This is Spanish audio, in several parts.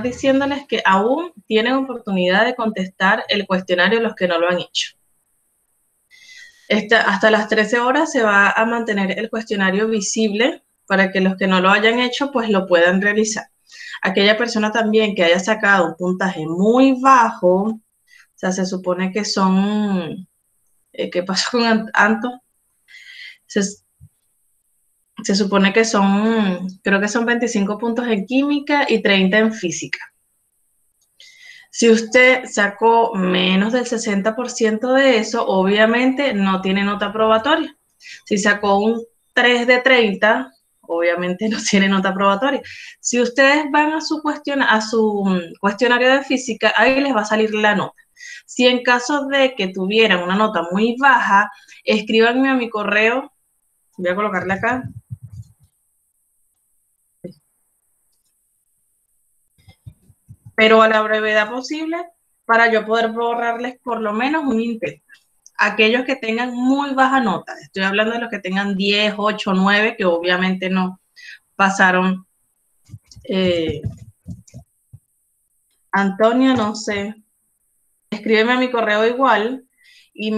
diciéndoles que aún tienen oportunidad de contestar el cuestionario los que no lo han hecho. Hasta las 13 horas se va a mantener el cuestionario visible para que los que no lo hayan hecho pues lo puedan realizar. Aquella persona también que haya sacado un puntaje muy bajo, o sea, se supone que son, ¿qué pasó con Anto? Se supone que son, creo que son 25 puntos en química y 30 en física. Si usted sacó menos del 60% de eso, obviamente no tiene nota probatoria. Si sacó un 3 de 30, obviamente no tiene nota probatoria. Si ustedes van a su cuestionario de física, ahí les va a salir la nota. Si en caso de que tuvieran una nota muy baja, escríbanme a mi correo. Voy a colocarle acá. Pero a la brevedad posible para yo poder borrarles por lo menos un intento. Aquellos que tengan muy baja nota, estoy hablando de los que tengan 10, 8, 9, que obviamente no pasaron. Antonia, no sé, escríbeme a mi correo igual y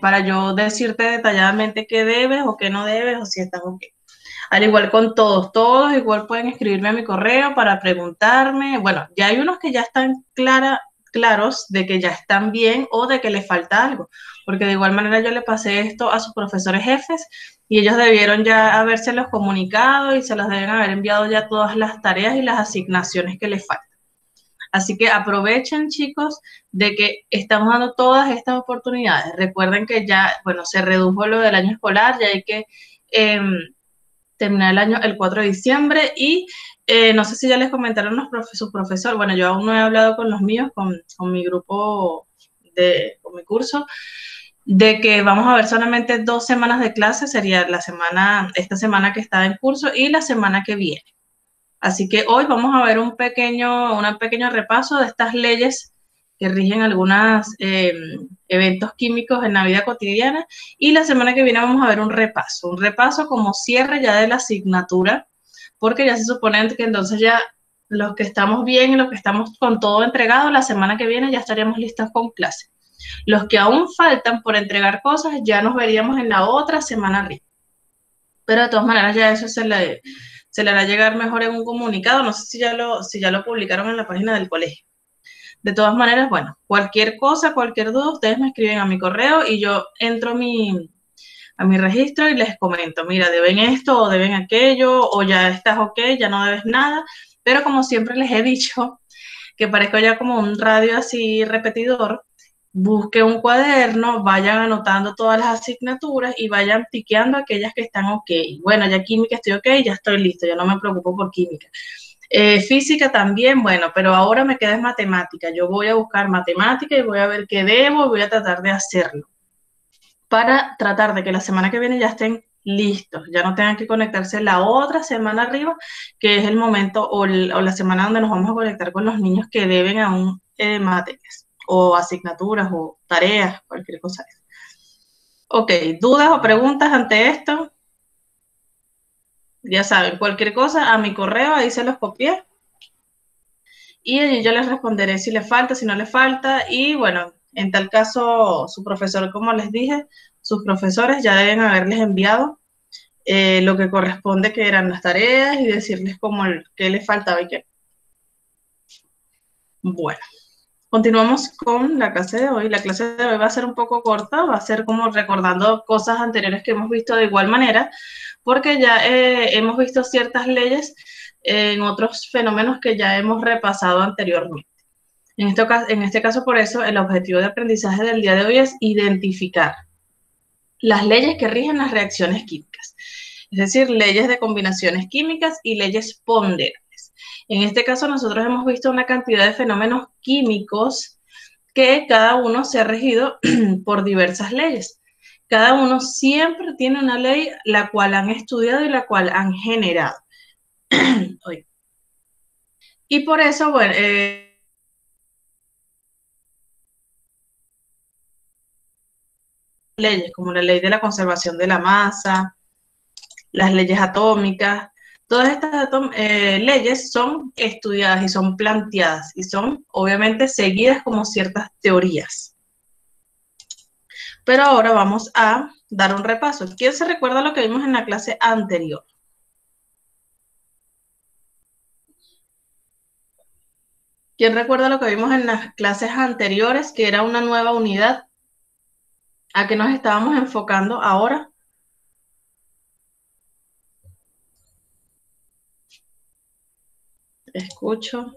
para yo decirte detalladamente qué debes o qué no debes o si estás ok. Al igual con todos igual pueden escribirme a mi correo para preguntarme. Bueno, ya hay unos que ya están claros de que ya están bien o de que les falta algo, porque de igual manera yo le pasé esto a sus profesores jefes y ellos debieron ya habérselos comunicado y se los deben haber enviado ya todas las tareas y las asignaciones que les faltan. Así que aprovechen, chicos, de que estamos dando todas estas oportunidades. Recuerden que ya, bueno, se redujo lo del año escolar, ya hay que terminar el año el 4 de diciembre y no sé si ya les comentaron sus profesores, bueno, yo aún no he hablado con los míos, con mi grupo, con mi curso, de que vamos a ver solamente 2 semanas de clase, sería esta semana que está en curso y la semana que viene. Así que hoy vamos a ver un pequeño repaso de estas leyes que rigen algunos eventos químicos en la vida cotidiana y la semana que viene vamos a ver un repaso como cierre ya de la asignatura, porque ya se supone que entonces ya los que estamos bien y los que estamos con todo entregado, la semana que viene ya estaríamos listos con clase. Los que aún faltan por entregar cosas ya nos veríamos en la otra semana arriba. Pero de todas maneras ya eso se le hará llegar mejor en un comunicado, no sé si ya lo publicaron en la página del colegio. De todas maneras, bueno, cualquier cosa, cualquier duda, ustedes me escriben a mi correo y yo entro a mi registro y les comento, mira, deben esto o deben aquello, o ya estás ok, ya no debes nada, pero como siempre les he dicho, que parezco ya como un radio así repetidor, busque un cuaderno, vayan anotando todas las asignaturas y vayan tiqueando aquellas que están ok. Bueno, ya química estoy ok, ya estoy listo, ya no me preocupo por química. Física también, bueno, pero ahora me queda es matemática. Yo voy a buscar matemática y voy a ver qué debo y voy a tratar de hacerlo. Para tratar de que la semana que viene ya estén listos, ya no tengan que conectarse la otra semana arriba, que es el momento o la semana donde nos vamos a conectar con los niños que deben aún materias o asignaturas o tareas, cualquier cosa. Ok, ¿dudas o preguntas ante esto? Ya saben, cualquier cosa a mi correo, ahí se los copié. Y allí yo les responderé si les falta, si no les falta. Y bueno, en tal caso, su profesor, como les dije, sus profesores ya deben haberles enviado lo que corresponde, que eran las tareas, y decirles como qué les faltaba y qué. Bueno. Continuamos con la clase de hoy. La clase de hoy va a ser un poco corta, va a ser como recordando cosas anteriores que hemos visto de igual manera, porque ya hemos visto ciertas leyes en otros fenómenos que ya hemos repasado anteriormente. En este caso, por eso, el objetivo de aprendizaje del día de hoy es identificar las leyes que rigen las reacciones químicas, es decir, leyes de combinaciones químicas y leyes ponderables. En este caso, nosotros hemos visto una cantidad de fenómenos químicos que cada uno se ha regido por diversas leyes. Cada uno siempre tiene una ley la cual han estudiado y la cual han generado. Y por eso, bueno, leyes como la ley de la conservación de la masa, las leyes atómicas, Todas estas leyes son estudiadas y son planteadas y son obviamente seguidas como ciertas teorías. Pero ahora vamos a dar un repaso. ¿Quién se recuerda lo que vimos en la clase anterior? ¿Quién recuerda lo que vimos en las clases anteriores, que era una nueva unidad? ¿A qué nos estábamos enfocando ahora? Escucho.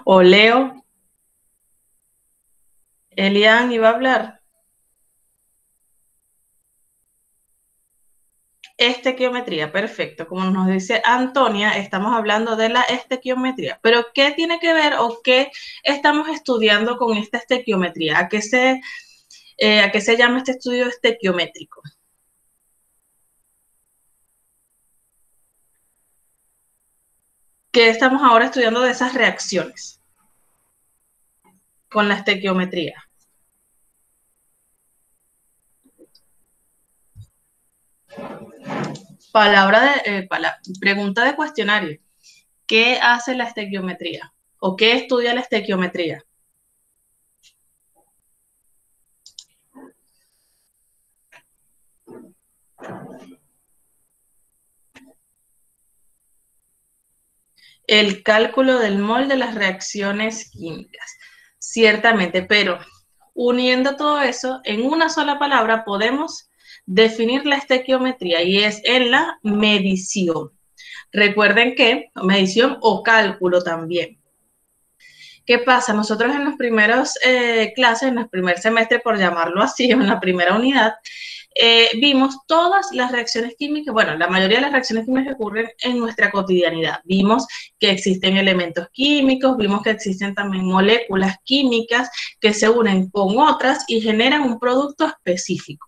O leo. Elian iba a hablar. Estequiometría, perfecto. Como nos dice Antonia, estamos hablando de la estequiometría. Pero, ¿qué tiene que ver o qué estamos estudiando con esta estequiometría? ¿A qué se llama este estudio estequiométrico? ¿Qué estamos ahora estudiando de esas reacciones con la estequiometría? Pregunta de cuestionario. ¿Qué hace la estequiometría? ¿O qué estudia la estequiometría? El cálculo del mol de las reacciones químicas. Ciertamente, pero uniendo todo eso en una sola palabra podemos definir la estequiometría y es en la medición. Recuerden que medición o cálculo también. ¿Qué pasa? Nosotros en las primeras clases, en el primer semestre, por llamarlo así, en la primera unidad, vimos todas las reacciones químicas, bueno, la mayoría de las reacciones químicas que ocurren en nuestra cotidianidad. Vimos que existen elementos químicos, vimos que existen también moléculas químicas que se unen con otras y generan un producto específico.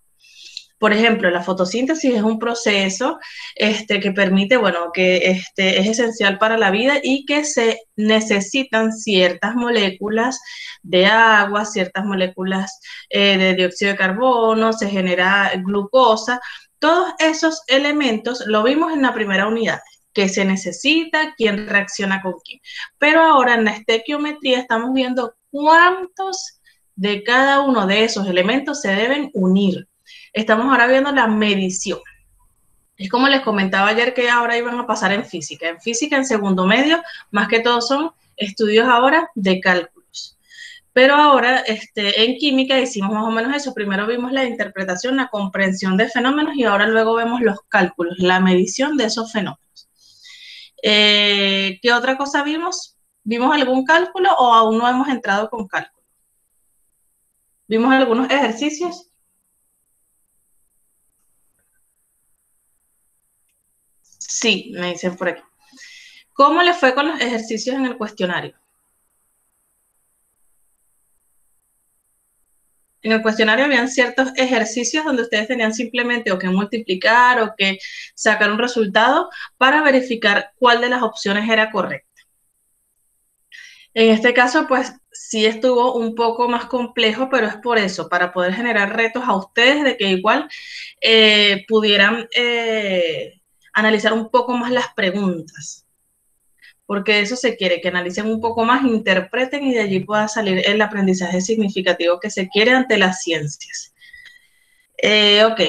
Por ejemplo, la fotosíntesis es un proceso que permite, bueno, que es esencial para la vida y que se necesitan ciertas moléculas de agua, ciertas moléculas de dióxido de carbono, se genera glucosa. Todos esos elementos lo vimos en la primera unidad, que se necesita, quién reacciona con quién. Pero ahora en la estequiometría estamos viendo cuántos de cada uno de esos elementos se deben unir. Estamos ahora viendo la medición. Es como les comentaba ayer que ahora iban a pasar en física. En física, en segundo medio, más que todo son estudios ahora de cálculos. Pero ahora en química hicimos más o menos eso. Primero vimos la interpretación, la comprensión de fenómenos y ahora luego vemos los cálculos, la medición de esos fenómenos. ¿Qué otra cosa vimos? ¿Vimos algún cálculo o aún no hemos entrado con cálculo? ¿Vimos algunos ejercicios? Sí, me dicen por aquí. ¿Cómo le fue con los ejercicios en el cuestionario? En el cuestionario habían ciertos ejercicios donde ustedes tenían simplemente o que multiplicar o que sacar un resultado para verificar cuál de las opciones era correcta. En este caso, pues sí estuvo un poco más complejo, pero es por eso, para poder generar retos a ustedes de que igual pudieran analizar un poco más las preguntas. Porque eso se quiere, que analicen un poco más, interpreten y de allí pueda salir el aprendizaje significativo que se quiere ante las ciencias. Ok,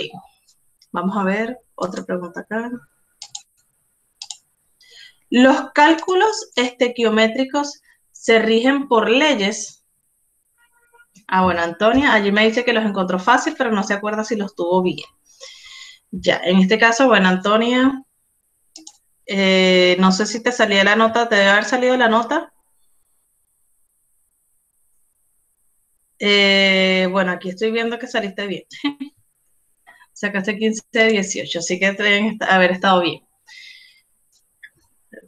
vamos a ver otra pregunta acá. Los cálculos estequiométricos se rigen por leyes. Ah, bueno, Antonia, allí me dice que los encontró fácil, pero no se acuerda si los tuvo bien. Ya, en este caso, bueno, Antonia, no sé si te salía la nota, te debe haber salido la nota. Bueno, aquí estoy viendo que saliste bien. Sacaste 15 de 18, así que deben haber estado bien.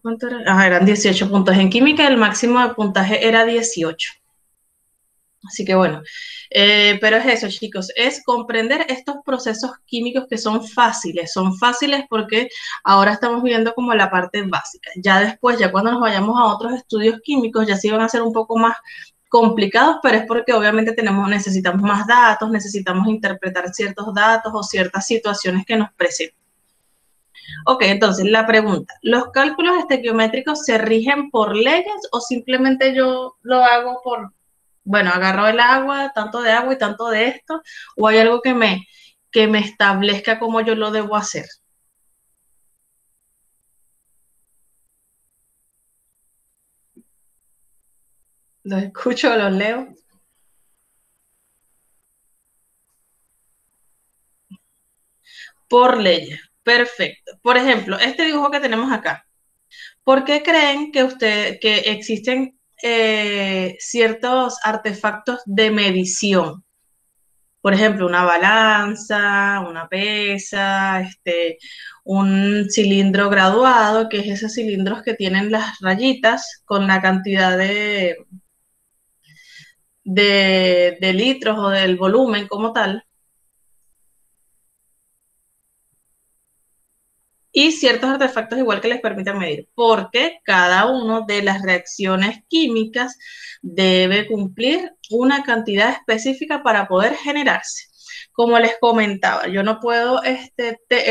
¿Cuánto era? Ah, eran 18 puntos. En química el máximo de puntaje era 18. Así que bueno, pero es eso, chicos, es comprender estos procesos químicos que son fáciles porque ahora estamos viendo como la parte básica. Ya después, ya cuando nos vayamos a otros estudios químicos, ya sí van a ser un poco más complicados, pero es porque obviamente necesitamos más datos, necesitamos interpretar ciertos datos o ciertas situaciones que nos presenten. Ok, entonces la pregunta, ¿los cálculos estequiométricos se rigen por leyes o simplemente yo lo hago por, bueno, agarro el agua, tanto de agua y tanto de esto, o hay algo que me establezca cómo yo lo debo hacer? ¿Los escucho o los leo? Por leyes. Perfecto. Por ejemplo, este dibujo que tenemos acá. ¿Por qué creen que existen ciertos artefactos de medición? Por ejemplo, una balanza, una pesa, un cilindro graduado, que es esos cilindros que tienen las rayitas con la cantidad de litros o del volumen como tal. Y ciertos artefactos igual que les permiten medir, porque cada una de las reacciones químicas debe cumplir una cantidad específica para poder generarse. Como les comentaba, yo no puedo,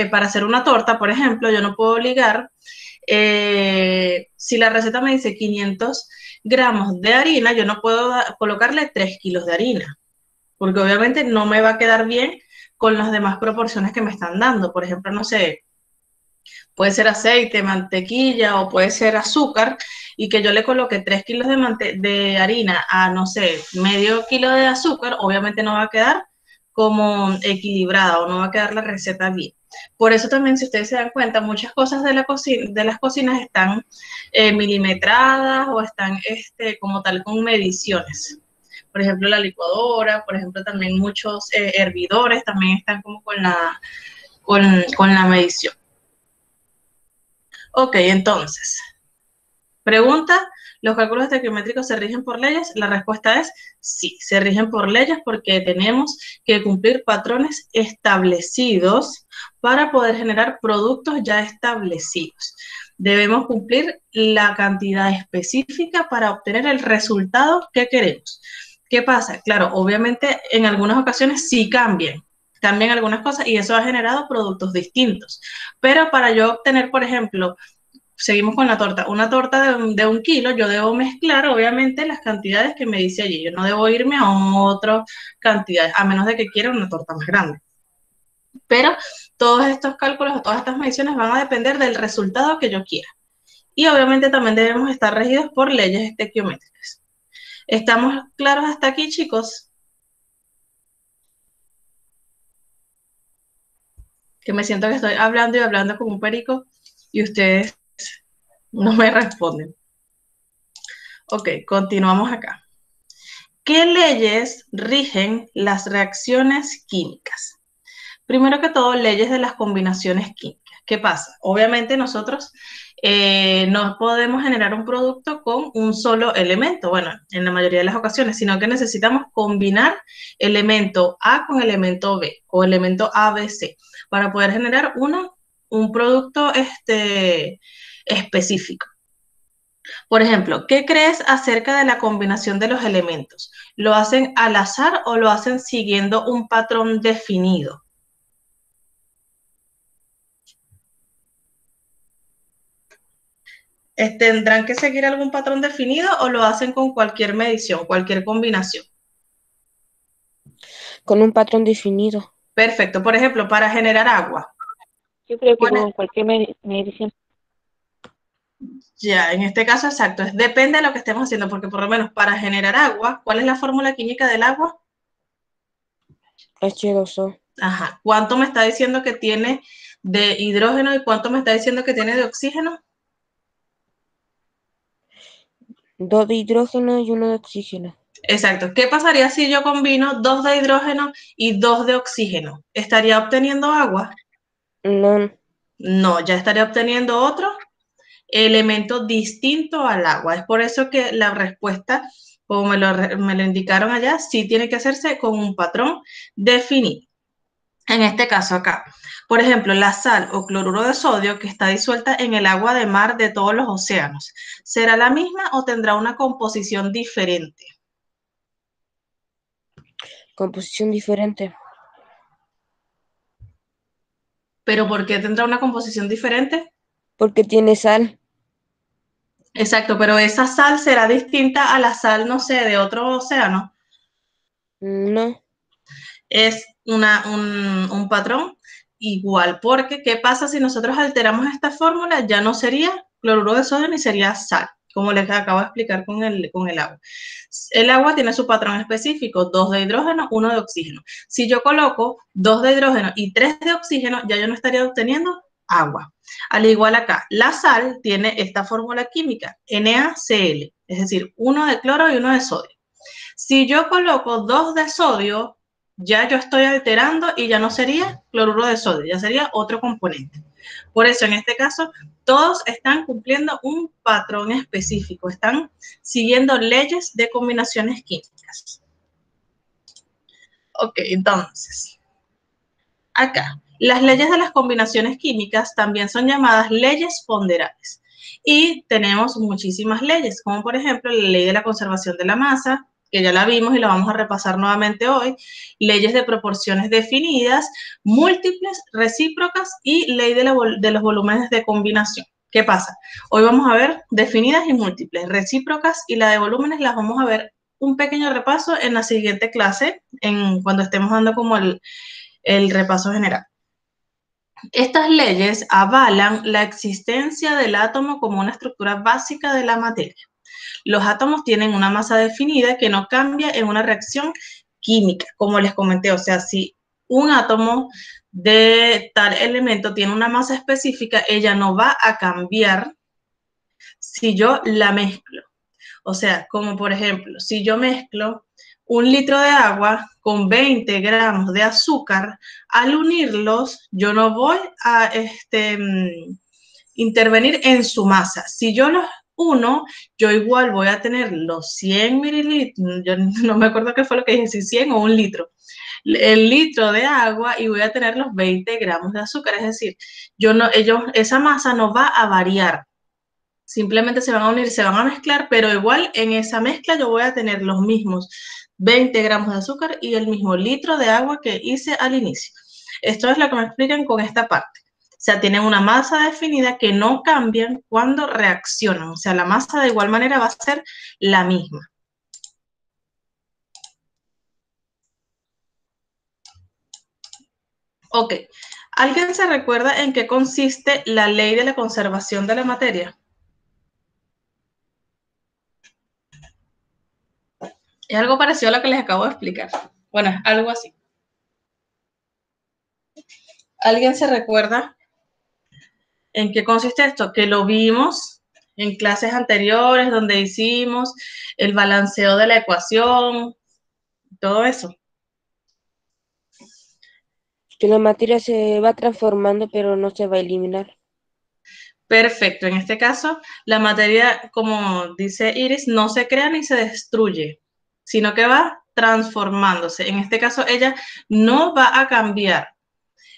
para hacer una torta, por ejemplo, yo no puedo ligar, si la receta me dice 500 gramos de harina, yo no puedo colocarle 3 kilos de harina, porque obviamente no me va a quedar bien con las demás proporciones que me están dando. Por ejemplo, no sé, puede ser aceite, mantequilla o puede ser azúcar, y que yo le coloque 3 kilos de harina a, no sé, medio kilo de azúcar, obviamente no va a quedar como equilibrada o no va a quedar la receta bien. Por eso también, si ustedes se dan cuenta, muchas cosas de, de las cocinas están milimetradas o están como tal con mediciones. Por ejemplo, la licuadora, por ejemplo, también muchos hervidores también están como con la medición. Ok, entonces, pregunta, ¿los cálculos estequiométricos se rigen por leyes? La respuesta es sí, se rigen por leyes porque tenemos que cumplir patrones establecidos para poder generar productos ya establecidos. Debemos cumplir la cantidad específica para obtener el resultado que queremos. ¿Qué pasa? Claro, obviamente en algunas ocasiones sí cambian algunas cosas y eso ha generado productos distintos. Pero para yo obtener, por ejemplo, seguimos con la torta. Una torta de un kilo, yo debo mezclar, obviamente, las cantidades que me dice allí. Yo no debo irme a otra cantidad, a menos de que quiera una torta más grande. Pero todos estos cálculos o todas estas mediciones van a depender del resultado que yo quiera. Y obviamente también debemos estar regidos por leyes estequiométricas. ¿Estamos claros hasta aquí, chicos? Que me siento que estoy hablando y hablando como un perico y ustedes no me responden. Ok, continuamos acá. ¿Qué leyes rigen las reacciones químicas? Primero que todo, leyes de las combinaciones químicas. ¿Qué pasa? Obviamente nosotros no podemos generar un producto con un solo elemento, bueno, en la mayoría de las ocasiones, sino que necesitamos combinar elemento A con elemento B o elemento ABC para poder generar un producto específico. Por ejemplo, ¿qué crees acerca de la combinación de los elementos? ¿Lo hacen al azar o lo hacen siguiendo un patrón definido? ¿Tendrán que seguir algún patrón definido o lo hacen con cualquier medición, cualquier combinación? Con un patrón definido. Perfecto. Por ejemplo, para generar agua. Yo creo que Bueno, con cualquier medición. ya, en este caso exacto, depende de lo que estemos haciendo, porque por lo menos para generar agua, ¿cuál es la fórmula química del agua? H2O. Ajá. ¿Cuánto me está diciendo que tiene de hidrógeno y cuánto me está diciendo que tiene de oxígeno? 2 de hidrógeno y 1 de oxígeno. Exacto. ¿Qué pasaría si yo combino 2 de hidrógeno y 2 de oxígeno? ¿Estaría obteniendo agua? No. No, ya estaría obteniendo otro elemento distinto al agua. Es por eso que la respuesta, como me lo indicaron allá, sí tiene que hacerse con un patrón definido. En este caso acá, por ejemplo, la sal o cloruro de sodio que está disuelta en el agua de mar de todos los océanos, ¿será la misma o tendrá una composición diferente? Composición diferente. ¿Pero por qué tendrá una composición diferente? porque tiene sal. Exacto, pero esa sal será distinta a la sal, no sé, de otro océano. No, Es un patrón igual, porque ¿qué pasa si nosotros alteramos esta fórmula? Ya no sería cloruro de sodio ni sería sal, como les acabo de explicar con el agua. El agua tiene su patrón específico, 2 de hidrógeno, 1 de oxígeno. Si yo coloco 2 de hidrógeno y 3 de oxígeno, ya yo no estaría obteniendo agua. Al igual acá, la sal tiene esta fórmula química, NaCl, es decir, 1 de cloro y 1 de sodio. Si yo coloco 2 de sodio, ya yo estoy alterando y ya no sería cloruro de sodio, ya sería otro componente. Por eso, en este caso, todos están cumpliendo un patrón específico, están siguiendo leyes de combinaciones químicas. Ok, entonces, acá, las leyes de las combinaciones químicas también son llamadas leyes ponderables. Y tenemos muchísimas leyes, como por ejemplo la ley de la conservación de la masa, que ya la vimos y la vamos a repasar nuevamente hoy, leyes de proporciones definidas, múltiples, recíprocas y ley de los volúmenes de combinación. ¿Qué pasa? Hoy vamos a ver definidas y múltiples, recíprocas y la de volúmenes las vamos a ver un pequeño repaso en la siguiente clase, cuando estemos dando como el repaso general. Estas leyes avalan la existencia del átomo como una estructura básica de la materia. Los átomos tienen una masa definida que no cambia en una reacción química, como les comenté. O sea, si un átomo de tal elemento tiene una masa específica, ella no va a cambiar si yo la mezclo. O sea, como por ejemplo, si yo mezclo 1 litro de agua con 20 gramos de azúcar, al unirlos, yo no voy a intervenir en su masa. Si yo los uno, yo igual voy a tener los 100 mililitros, yo no me acuerdo qué fue lo que dije, si 100 o 1 litro, el litro de agua y voy a tener los 20 gramos de azúcar. Es decir, esa masa no va a variar. Simplemente se van a unir, se van a mezclar, pero igual en esa mezcla yo voy a tener los mismos 20 gramos de azúcar y el mismo litro de agua que hice al inicio. Esto es lo que me explican con esta parte. O sea, tienen una masa definida que no cambian cuando reaccionan. O sea, la masa de igual manera va a ser la misma. Ok. ¿Alguien se recuerda en qué consiste la ley de la conservación de la materia? Es algo parecido a lo que les acabo de explicar. Bueno, es algo así. ¿Alguien se recuerda en qué consiste esto? Que lo vimos en clases anteriores donde hicimos el balanceo de la ecuación, todo eso. que la materia se va transformando, pero no se va a eliminar. Perfecto. En este caso, la materia, como dice Iris, no se crea ni se destruye, sino que va transformándose. En este caso, ella no va a cambiar.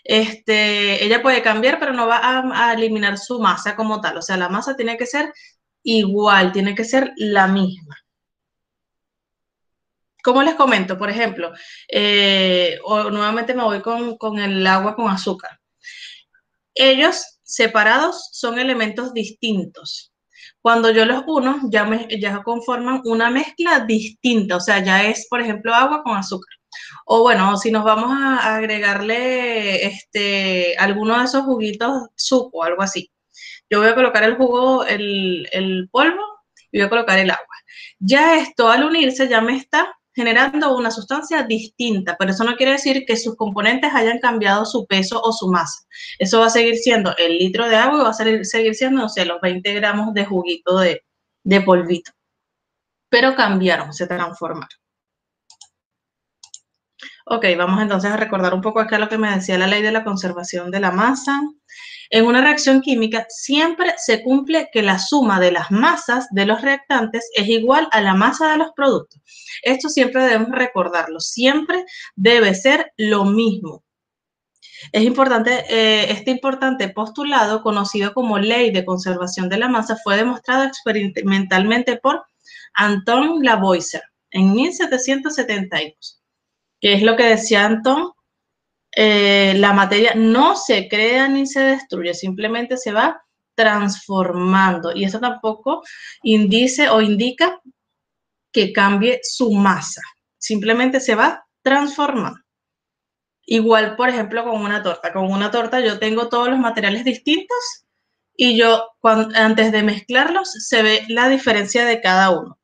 Ella puede cambiar, pero no va a eliminar su masa como tal. O sea, la masa tiene que ser igual, tiene que ser la misma. ¿Cómo les comento? Por ejemplo, nuevamente me voy con el agua con azúcar. Ellos separados son elementos distintos. Cuando yo los uno, ya conforman una mezcla distinta. O sea, ya es, por ejemplo, agua con azúcar. O bueno, si nos vamos a agregarle alguno de esos juguitos, suco, algo así. Yo voy a colocar el jugo, el polvo, y voy a colocar el agua. Ya esto al unirse ya me está generando una sustancia distinta, pero eso no quiere decir que sus componentes hayan cambiado su peso o su masa. Eso va a seguir siendo el litro de agua y va a seguir siendo, no sé, los 20 gramos de juguito de polvito. Pero cambiaron, se transformaron. Ok, vamos entonces a recordar un poco acá lo que me decía la ley de la conservación de la masa. En una reacción química siempre se cumple que la suma de las masas de los reactantes es igual a la masa de los productos. Esto siempre debemos recordarlo, siempre debe ser lo mismo. Es importante, este importante postulado, conocido como ley de conservación de la masa, fue demostrado experimentalmente por Anton Lavoisier en 1772. ¿Qué es lo que decía Anton? la materia no se crea ni se destruye, simplemente se va transformando. Y eso tampoco indica o indica que cambie su masa, simplemente se va transformando. Igual, por ejemplo, con una torta. Con una torta yo tengo todos los materiales distintos y yo, antes de mezclarlos, se ve la diferencia de cada uno.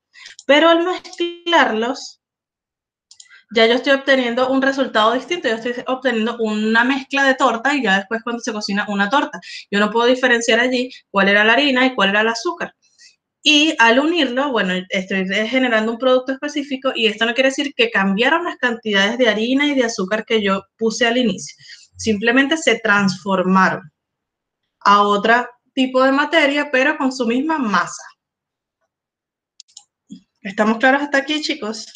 Pero al mezclarlos, ya yo estoy obteniendo un resultado distinto. Yo estoy obteniendo una mezcla de torta y ya después cuando se cocina una torta. Yo no puedo diferenciar allí cuál era la harina y cuál era el azúcar. Y al unirlo, bueno, estoy generando un producto específico y esto no quiere decir que cambiaron las cantidades de harina y de azúcar que yo puse al inicio. Simplemente se transformaron a otro tipo de materia, pero con su misma masa. ¿Estamos claros hasta aquí, chicos?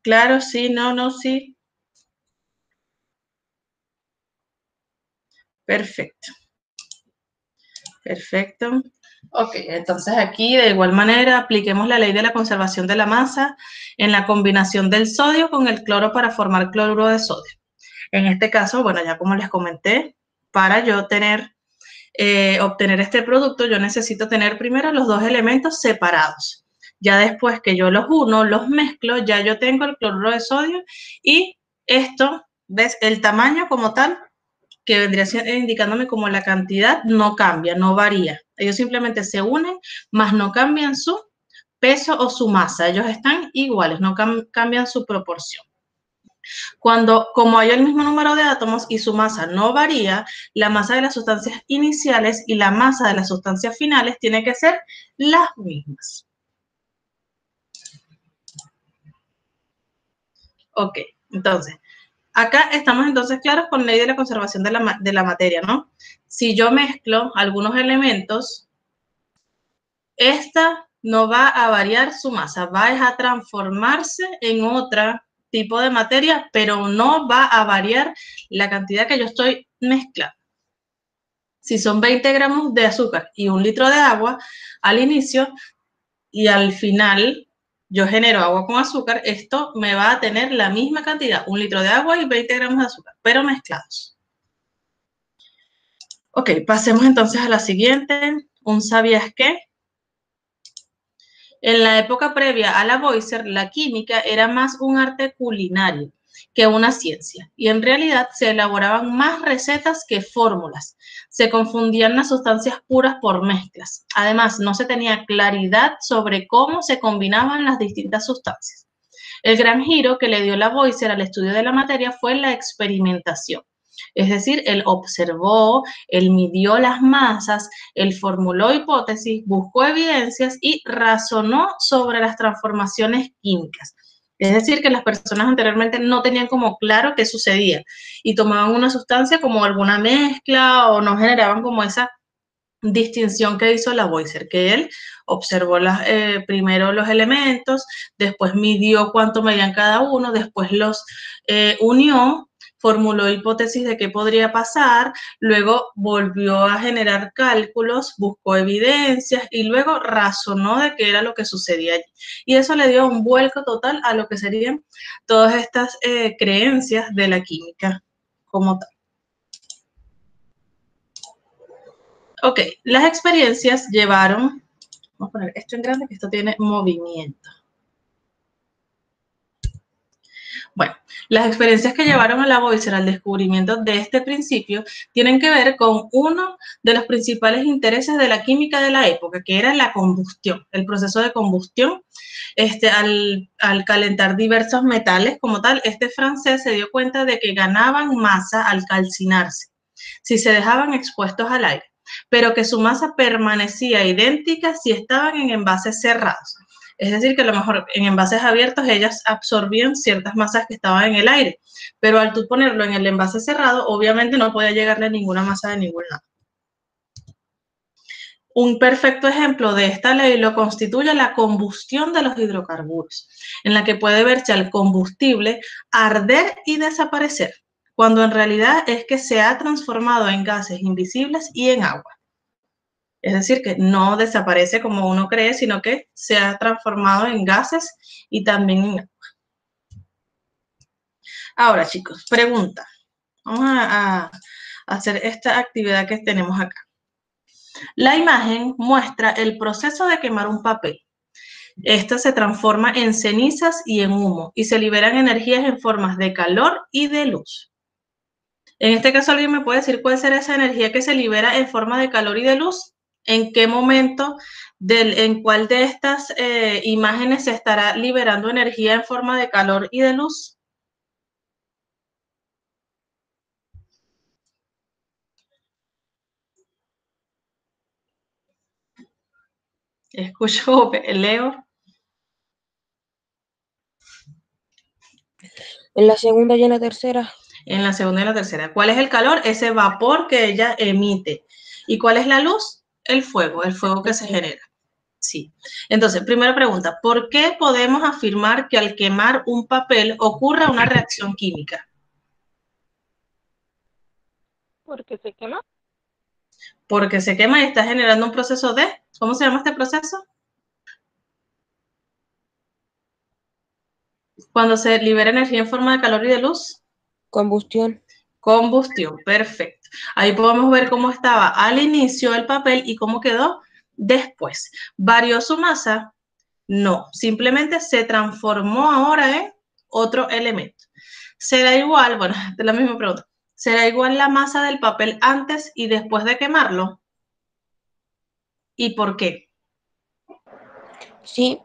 Claro, sí, no, sí. Perfecto. Perfecto. Ok, entonces aquí de igual manera apliquemos la ley de la conservación de la masa en la combinación del sodio con el cloro para formar cloruro de sodio. En este caso, bueno, ya como les comenté, para yo obtener este producto, yo necesito tener primero los dos elementos separados. Ya después que yo los uno, los mezclo, ya yo tengo el cloruro de sodio y esto, ¿ves? El tamaño como tal, que vendría indicándome como la cantidad, no cambia, no varía. Ellos simplemente se unen, más no cambian su peso o su masa. Ellos están iguales, no cambian su proporción. Como hay el mismo número de átomos y su masa no varía, la masa de las sustancias iniciales y la masa de las sustancias finales tiene que ser las mismas. Ok, entonces, acá estamos entonces claros con la ley de la conservación de la materia, ¿no? Si yo mezclo algunos elementos, esta no va a variar su masa, va a transformarse en otro tipo de materia, pero no va a variar la cantidad que yo estoy mezclando. Si son 20 gramos de azúcar y 1 litro de agua al inicio y al final yo genero agua con azúcar, esto me va a tener la misma cantidad, 1 litro de agua y 20 gramos de azúcar, pero mezclados. Ok, pasemos entonces a la siguiente, un ¿sabías qué? En la época previa a Lavoisier, la química era más un arte culinario que una ciencia, y en realidad se elaboraban más recetas que fórmulas. Se confundían las sustancias puras por mezclas. Además, no se tenía claridad sobre cómo se combinaban las distintas sustancias. El gran giro que le dio Lavoisier al estudio de la materia fue la experimentación. Es decir, él observó, él midió las masas, él formuló hipótesis, buscó evidencias y razonó sobre las transformaciones químicas. Es decir, que las personas anteriormente no tenían como claro qué sucedía y tomaban una sustancia como alguna mezcla o no generaban como esa distinción que hizo Lavoisier, que él observó primero los elementos, después midió cuánto medían cada uno, después los unió, formuló hipótesis de qué podría pasar, luego volvió a generar cálculos, buscó evidencias y luego razonó de qué era lo que sucedía allí. Y eso le dio un vuelco total a lo que serían todas estas creencias de la química como tal. Ok, las experiencias llevaron, vamos a poner esto en grande que esto tiene movimiento. Bueno, las experiencias que llevaron a Lavoisier al descubrimiento de este principio tienen que ver con uno de los principales intereses de la química de la época, que era la combustión, el proceso de combustión. Al calentar diversos metales como tal, este francés se dio cuenta de que ganaban masa al calcinarse, si se dejaban expuestos al aire, pero que su masa permanecía idéntica si estaban en envases cerrados. Es decir, que a lo mejor en envases abiertos ellas absorbían ciertas masas que estaban en el aire, pero al tú ponerlo en el envase cerrado, obviamente no podía llegarle ninguna masa de ningún lado. Un perfecto ejemplo de esta ley lo constituye la combustión de los hidrocarburos, en la que puede verse al combustible arder y desaparecer, cuando en realidad es que se ha transformado en gases invisibles y en agua. Es decir, que no desaparece como uno cree, sino que se ha transformado en gases y también en agua. Ahora, chicos, pregunta. Vamos a hacer esta actividad que tenemos acá. La imagen muestra el proceso de quemar un papel. Esta se transforma en cenizas y en humo y se liberan energías en formas de calor y de luz. En este caso, ¿alguien me puede decir cuál será esa energía que se libera en forma de calor y de luz? ¿En qué momento, en cuál de estas imágenes se estará liberando energía en forma de calor y de luz? Escucho, Leo. En la segunda y en la tercera. En la segunda y la tercera. ¿Cuál es el calor? Ese vapor que ella emite. ¿Y cuál es la luz? El fuego que se genera. Sí. Entonces, primera pregunta, ¿por qué podemos afirmar que al quemar un papel ocurre una reacción química? Porque se quema. Porque se quema y está generando un proceso de, ¿cómo se llama este proceso? Cuando se libera energía en forma de calor y de luz. Combustión. Combustión, perfecto. Ahí podemos ver cómo estaba al inicio el papel y cómo quedó después. ¿Varió su masa? No, simplemente se transformó ahora en otro elemento. ¿Será igual? Bueno, esta es la misma pregunta. ¿Será igual la masa del papel antes y después de quemarlo? ¿Y por qué? Sí,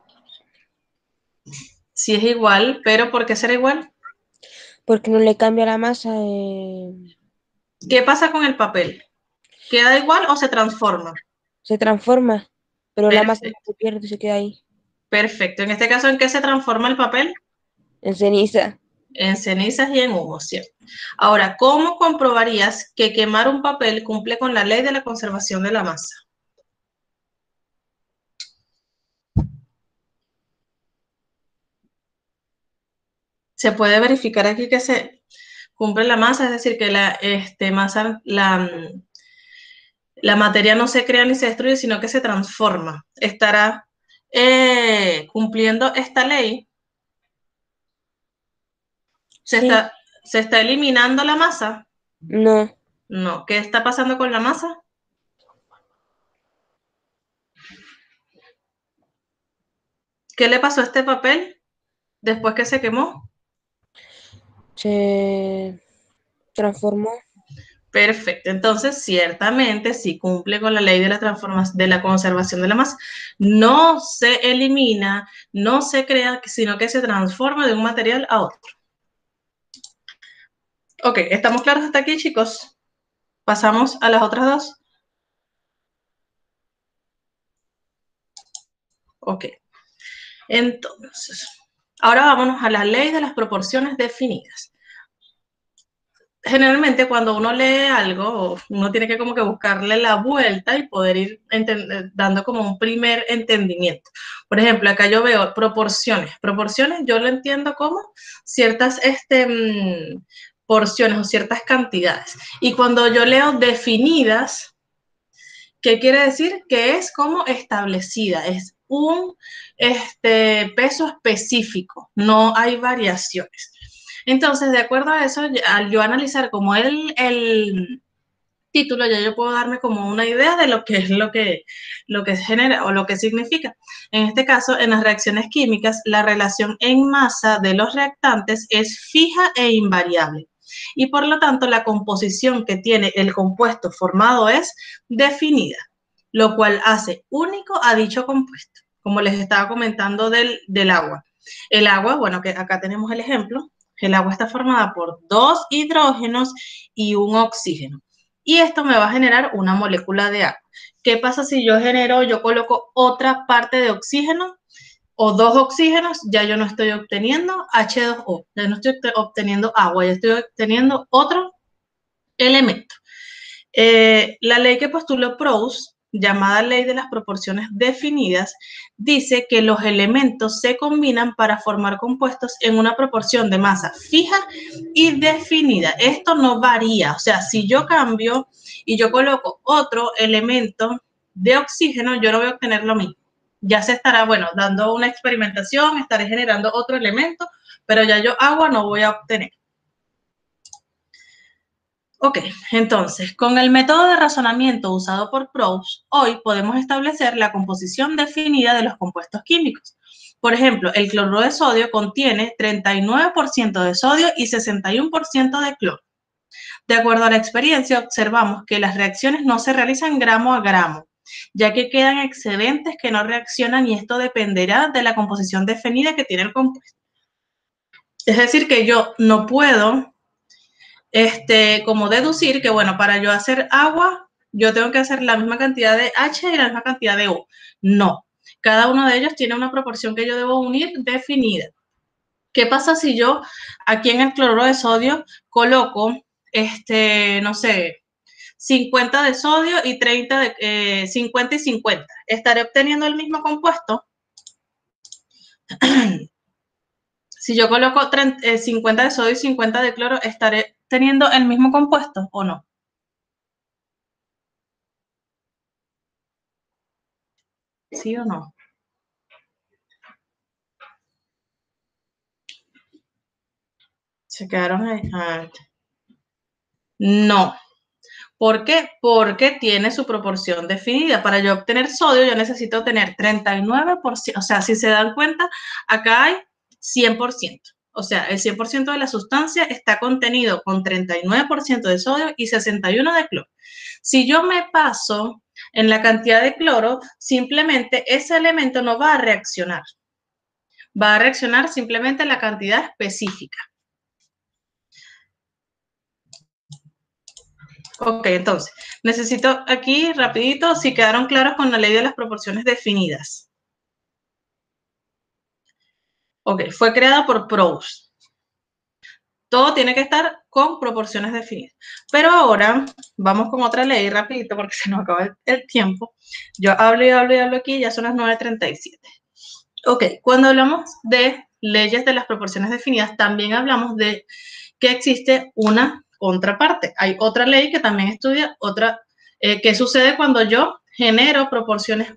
Si es igual, pero ¿por qué será igual? porque no le cambia la masa. ¿Qué pasa con el papel? ¿Queda igual o se transforma? Se transforma, pero la masa no Perfecto, se pierde, se queda ahí. perfecto. En este caso, ¿en qué se transforma el papel? En ceniza. En cenizas y en humo, ¿cierto? Ahora, ¿cómo comprobarías que quemar un papel cumple con la ley de la conservación de la masa? Se puede verificar aquí que se cumple la masa, es decir, que la materia no se crea ni se destruye, sino que se transforma. ¿Estará cumpliendo esta ley? ¿Se Sí, está, ¿Se está eliminando la masa? no. No. ¿Qué está pasando con la masa? ¿Qué le pasó a este papel después que se quemó? Se transformó. Perfecto. Entonces, ciertamente, sí cumple con la ley de de la conservación de la masa. No se elimina, no se crea, sino que se transforma de un material a otro. Ok, ¿estamos claros hasta aquí, chicos? Pasamos a las otras dos. Ok. Entonces, ahora vámonos a la ley de las proporciones definidas. Generalmente cuando uno lee algo, uno tiene que como que buscarle la vuelta y poder ir dando como un primer entendimiento. Por ejemplo, acá yo veo proporciones. Proporciones yo lo entiendo como ciertas porciones o ciertas cantidades. Y cuando yo leo definidas, ¿qué quiere decir? Que es como establecida, es un peso específico, no hay variaciones. Entonces, de acuerdo a eso, al yo analizar como el título, ya yo puedo darme como una idea de lo que es lo que genera o lo que significa. En este caso, en las reacciones químicas, la relación en masa de los reactantes es fija e invariable. Y por lo tanto, la composición que tiene el compuesto formado es definida, lo cual hace único a dicho compuesto, como les estaba comentando del agua. El agua, bueno, que acá tenemos el ejemplo, el agua está formada por 2 hidrógenos y un oxígeno. Y esto me va a generar una molécula de agua. ¿Qué pasa si yo coloco otra parte de oxígeno o 2 oxígenos? Ya yo no estoy obteniendo H2O, ya no estoy obteniendo agua, ya estoy obteniendo otro elemento. La ley que postuló Proust, llamada ley de las proporciones definidas, dice que los elementos se combinan para formar compuestos en una proporción de masa fija y definida. Esto no varía, o sea, si yo cambio y yo coloco otro elemento de oxígeno, yo no voy a obtener lo mismo. Ya se estará, bueno, dando una experimentación, estaré generando otro elemento, pero ya yo agua no voy a obtener. Ok, entonces, con el método de razonamiento usado por Proust, hoy podemos establecer la composición definida de los compuestos químicos. Por ejemplo, el cloruro de sodio contiene 39% de sodio y 61% de cloro. De acuerdo a la experiencia, observamos que las reacciones no se realizan gramo a gramo, ya que quedan excedentes que no reaccionan y esto dependerá de la composición definida que tiene el compuesto. Es decir, que yo no puedo como deducir que, bueno, para yo hacer agua, yo tengo que hacer la misma cantidad de H y la misma cantidad de O. No, cada uno de ellos tiene una proporción que yo debo unir definida. ¿Qué pasa si yo aquí en el cloruro de sodio coloco, no sé, 50 de sodio y 30 de 50 y 50? ¿Estaré obteniendo el mismo compuesto? Si yo coloco 50 de sodio y 50 de cloro, ¿estaré teniendo el mismo compuesto o no? ¿Sí o no? Se quedaron ahí. No. ¿Por qué? Porque tiene su proporción definida. Para yo obtener sodio, yo necesito tener 39%. O sea, si se dan cuenta, acá hay 100%. O sea, el 100% de la sustancia está contenido con 39% de sodio y 61% de cloro. Si yo me paso en la cantidad de cloro, simplemente ese elemento no va a reaccionar. Va a reaccionar simplemente la cantidad específica. Ok, entonces, necesito aquí rapidito si quedaron claros con la ley de las proporciones definidas. Ok, fue creada por Proust. Todo tiene que estar con proporciones definidas. Pero ahora vamos con otra ley rapidito porque se nos acaba el tiempo. Yo hablo y hablo y hablo aquí, ya son las 9:37. Ok, cuando hablamos de leyes de las proporciones definidas, también hablamos de que existe una contraparte. Hay otra ley que también estudia qué sucede cuando yo genero proporciones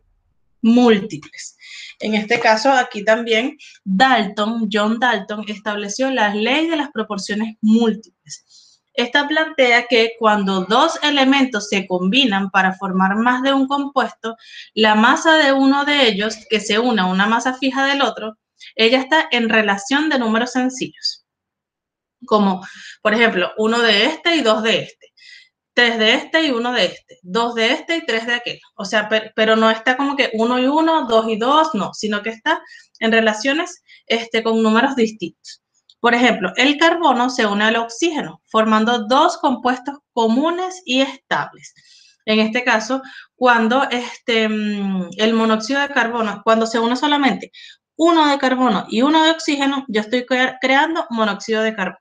múltiples. En este caso, aquí también John Dalton, estableció la ley de las proporciones múltiples. Esta plantea que cuando dos elementos se combinan para formar más de un compuesto, la masa de uno de ellos, que se une a una masa fija del otro, ella está en relación de números sencillos, como por ejemplo, uno de este y dos de este. 3 de este y 1 de este, 2 de este y 3 de aquel. O sea, pero no está como que 1 y 1, 2 y 2, no, sino que está en relaciones con números distintos. Por ejemplo, el carbono se une al oxígeno, formando dos compuestos comunes y estables. En este caso, cuando el monóxido de carbono, cuando se une solamente uno de carbono y uno de oxígeno, yo estoy creando monóxido de carbono.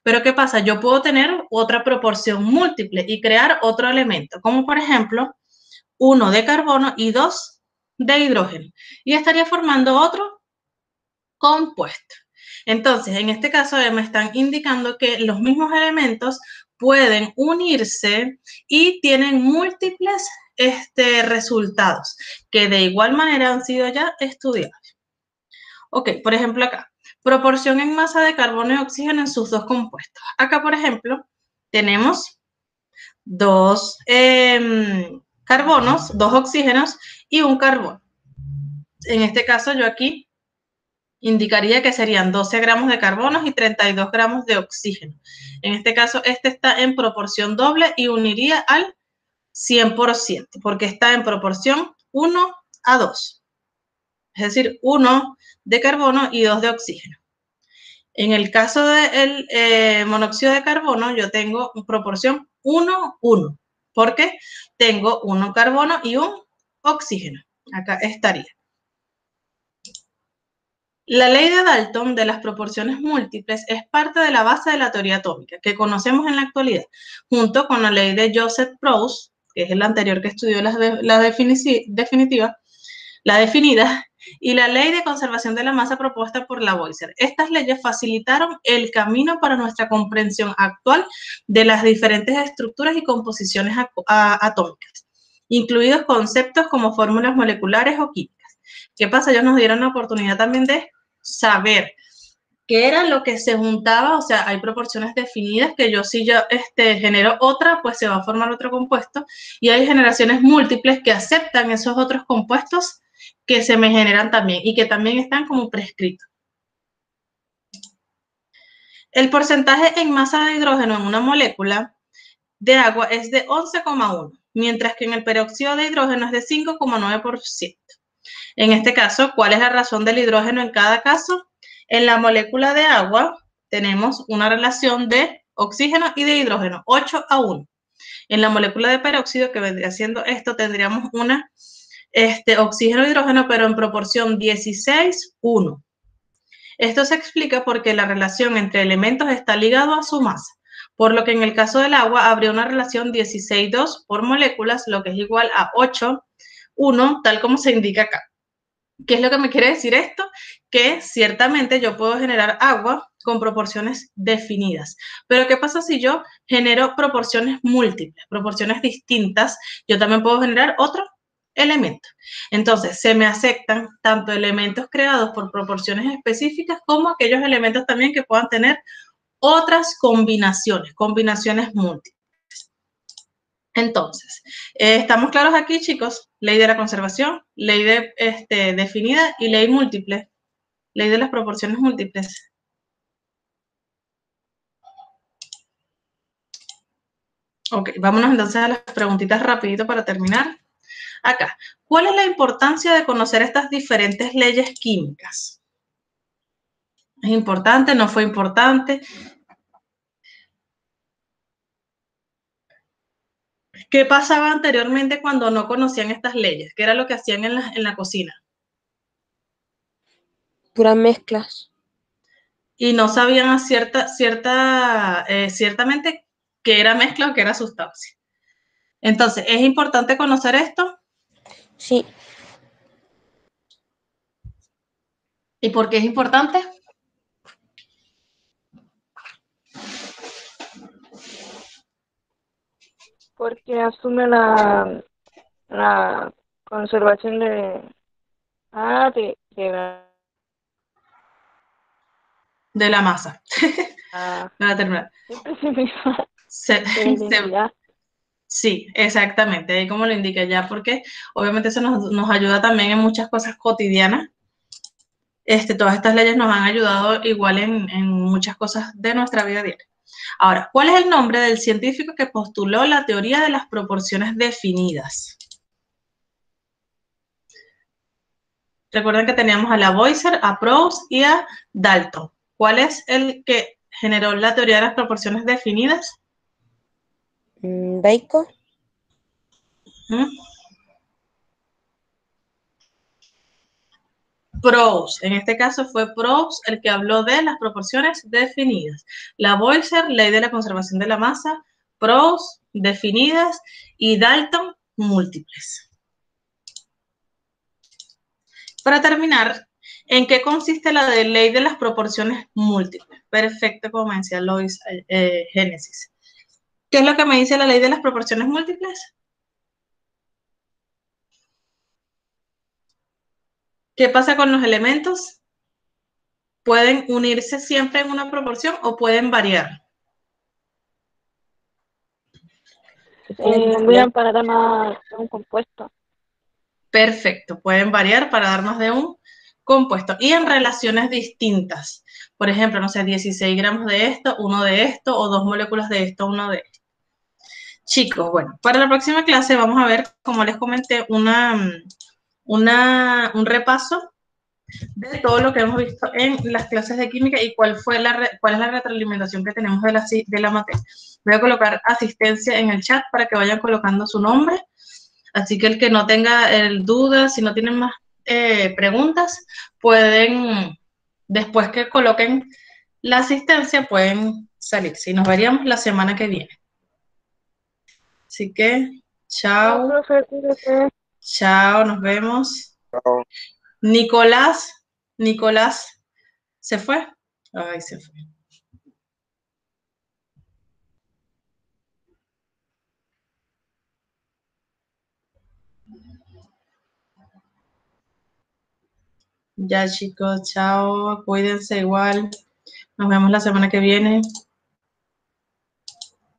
Pero ¿qué pasa? Yo puedo tener otra proporción múltiple y crear otro elemento, como por ejemplo, 1 de carbono y 2 de hidrógeno. Y estaría formando otro compuesto. Entonces, en este caso me están indicando que los mismos elementos pueden unirse y tienen múltiples resultados, que de igual manera han sido ya estudiados. Ok, por ejemplo acá, proporción en masa de carbono y oxígeno en sus dos compuestos. Acá, por ejemplo, tenemos dos carbonos, dos oxígenos y un carbono. En este caso, yo aquí indicaría que serían 12 gramos de carbonos y 32 gramos de oxígeno. En este caso, este está en proporción doble y uniría al 100%, porque está en proporción 1 a 2. Es decir, 1 de carbono y 2 de oxígeno. En el caso del monóxido de carbono, yo tengo proporción 1, 1, porque tengo 1 carbono y un oxígeno. Acá estaría. La ley de Dalton de las proporciones múltiples es parte de la base de la teoría atómica que conocemos en la actualidad, junto con la ley de Joseph Proust, que es el anterior que estudió la definida, y la ley de conservación de la masa propuesta por Lavoisier. Estas leyes facilitaron el camino para nuestra comprensión actual de las diferentes estructuras y composiciones atómicas, incluidos conceptos como fórmulas moleculares o químicas. ¿Qué pasa? Ellos nos dieron la oportunidad también de saber que era lo que se juntaba, o sea, hay proporciones definidas que yo si yo genero otra, pues se va a formar otro compuesto, y hay generaciones múltiples que aceptan esos otros compuestos que se me generan también y que también están como prescritos. El porcentaje en masa de hidrógeno en una molécula de agua es de 11,1, mientras que en el peróxido de hidrógeno es de 5,9%. En este caso, ¿cuál es la razón del hidrógeno en cada caso? En la molécula de agua tenemos una relación de oxígeno y de hidrógeno, 8:1. En la molécula de peróxido, que vendría siendo esto, tendríamos una oxígeno e hidrógeno, pero en proporción 16:1. Esto se explica porque la relación entre elementos está ligado a su masa, por lo que en el caso del agua habría una relación 16:2 por moléculas, lo que es igual a 8:1, tal como se indica acá. ¿Qué es lo que me quiere decir esto? Que ciertamente yo puedo generar agua con proporciones definidas. Pero ¿qué pasa si yo genero proporciones múltiples, proporciones distintas? Yo también puedo generar otro elemento. Entonces, se me aceptan tanto elementos creados por proporciones específicas como aquellos elementos también que puedan tener otras combinaciones múltiples. Entonces, ¿estamos claros aquí, chicos? Ley de la conservación, ley definida y ley múltiple, ley de las proporciones múltiples. Ok, vámonos entonces a las preguntitas rapidito para terminar. Acá, ¿cuál es la importancia de conocer estas diferentes leyes químicas? ¿Es importante? ¿No fue importante? ¿Qué pasaba anteriormente cuando no conocían estas leyes? ¿Qué era lo que hacían en la cocina? Puras mezclas. Y no sabían ciertamente qué era mezcla o qué era sustancia. Entonces, ¿es importante conocer esto? Sí, ¿Y por qué es importante? porque asume la conservación de De la masa. la, Para terminar. siempre se me va, Se- de la se- identidad. sí, exactamente, ahí como lo indica ya, porque obviamente eso nos ayuda también en muchas cosas cotidianas. Todas estas leyes nos han ayudado igual en muchas cosas de nuestra vida diaria. Ahora, ¿cuál es el nombre del científico que postuló la teoría de las proporciones definidas? Recuerden que teníamos a Lavoisier, a Proust y a Dalton. ¿Cuál es el que generó la teoría de las proporciones definidas? Bacon. ¿Mm? Proust, en este caso fue Proust el que habló de las proporciones definidas. Lavoisier, ley de la conservación de la masa, Proust, definidas, y Dalton, múltiples. Para terminar, ¿en qué consiste la ley de las proporciones múltiples? Perfecto, como me decía Lois Génesis. ¿Qué es lo que me dice la ley de las proporciones múltiples? ¿Qué pasa con los elementos? ¿Pueden unirse siempre en una proporción o pueden variar? Se pueden Miran variar. para dar más de un compuesto. Perfecto, pueden variar para dar más de un compuesto y en relaciones distintas. Por ejemplo, no sé, 16 gramos de esto, uno de esto, o 2 moléculas de esto, uno de esto. Chicos, bueno, para la próxima clase vamos a ver, como les comenté, un repaso de todo lo que hemos visto en las clases de química y cuál es la retroalimentación que tenemos de la materia. Voy a colocar asistencia en el chat para que vayan colocando su nombre. Así que el que no tenga dudas, si no tienen más preguntas, pueden, después que coloquen la asistencia, pueden salir. Si nos veríamos la semana que viene. Así que, Chao, chao, profe, cuídate. chao, nos vemos. Chao. Nicolás, ¿se fue? Ay, se fue. Ya chicos, chao, cuídense igual. Nos vemos la semana que viene.